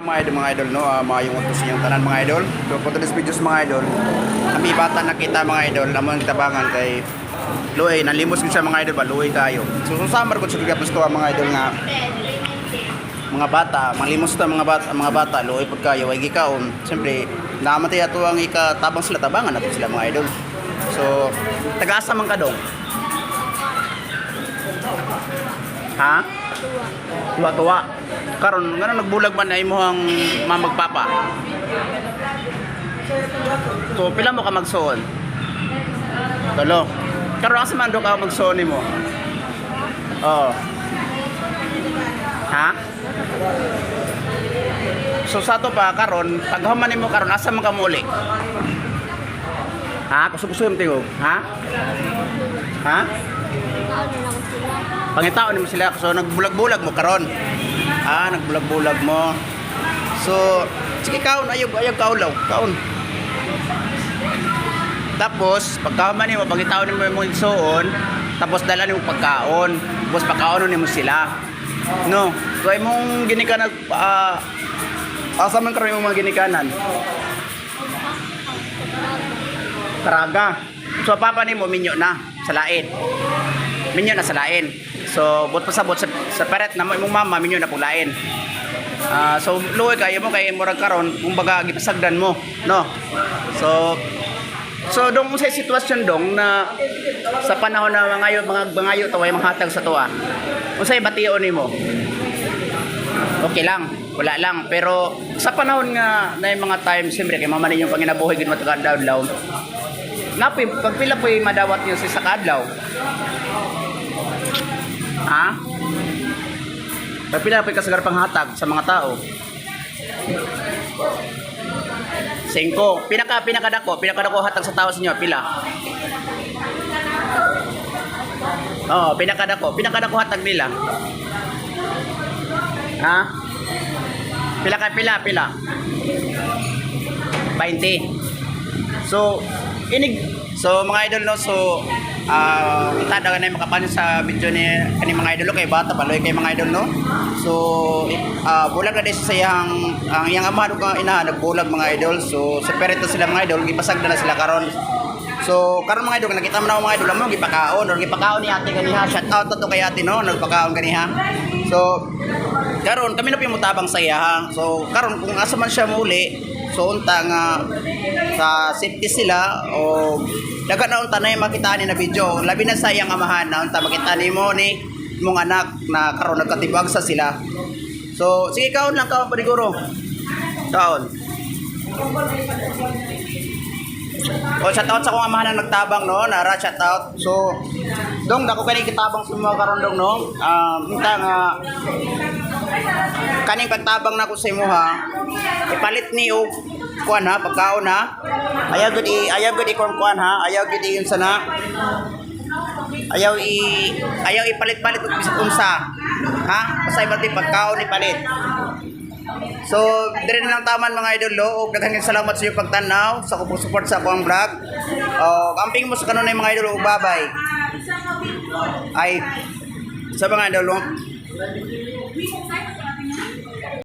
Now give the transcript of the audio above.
Mga idol no, maayong utos yung tanan mga idol. So for today's videos mga idol, kami bata nakita mga idol, among tabangan kay Luoy, nalimos ko siya mga idol ba, Luoy kayo. So susamar ko sa gigapos ko mga idol nga mga bata, malimos ta mga bata, Luoy pud kayo ay gikaon. Siyempre, namatay ato ang ikatabang sila tabangan nato sila mga idol. So taga-asa man ka dong? Ha? Tuwa-tuwa. Karon ngano nagbulag man na imong mamagpapa? So pila mo ka magsuon? Dalo. Karon asa man do ka magsuon nimo? Oo. Ha? So sa to pa karon, paghuman nimo karon asa man ka muli? Ha? Kuso-kuso yung tingog. Ha? Ha? Pangitaon mo sila, so nagbulag-bulag mo karon. Nagbulag-bulag mo. So sige kaon, ayaw kaulaw, kaon. Tapos pagkaman nimo pangitaon nimo imong igsuon, tapos dala nimo pagkaon, tapos pagkaonon nimo sila. No, so imong ginikanan asa man karon imong mga ginikanan? Taraga. So papa nimo minyo na sa lain. Minyo na sa lain. So bot pasabot sa peret na mo imong mama minyo na pulain. So luoy kayo mo kay murag karon kumbaga gipasagdan mo, no. So dong sa sitwasyon dong na sa panahon na mga bangayo taway manghatag sa tuwa. Unsay bation nimo? Okay lang, wala lang, pero sa panahon nga na yung mga time siyempre kay mama ninyong panginabuhi gid matagal daw. Napi pagpila po'y madawat niyo sa kadlaw. Ha? Pagpila po'y kasagar panghatag sa mga tao. 5. Pinakadako hatag sa tao sa inyo pila. Oh, pinakadako hatag nila. Ha? Pila. 20. So mga idol no, so kita daw na makapanin sa video ni kani mga idol kay bata paloy kay mga idol no. So bulag na din sa ang iyang ama ug ina nagbulag mga idol. So separate sila mga idol, gipasag na sila karon. So karon mga idol nakita mo na mga idol mo gipakaon ni ate kaniha. Shout out to kay ate no, nagpakaon kaniha. So karon kami na pimutabang sa iya. So karon kung asa man siya muli, so unta nga sa safety sila o daga na unta na yung makita ni na video. Labi na sa iyang amahan na unta makita ni mo ni mong anak na karon nagkatibag sa sila. So sige kaon lang kaon paniguro. Kaon. O shout out sa akong amahan na nagtabang no, nara shout out. So dong dako kani kitabang sa mga karon dong no. Unta nga kaning pagtabang na ko sa imo ha. Ipalit ni og kuan ha, pagkaon ha. Ayaw gud i kuan ha. Ayaw gud yun sana. Ayaw ipalit-palit og bisag unsa. Ha? Basta ibati pagkaon ipalit. So, dire na lang taman mga idol lo, ug daghang salamat sa iyo pagtanaw, sa kupong support sa akong vlog. Kamping mo sa kanunay mga idol ug babay. Ay sa mga idol lo.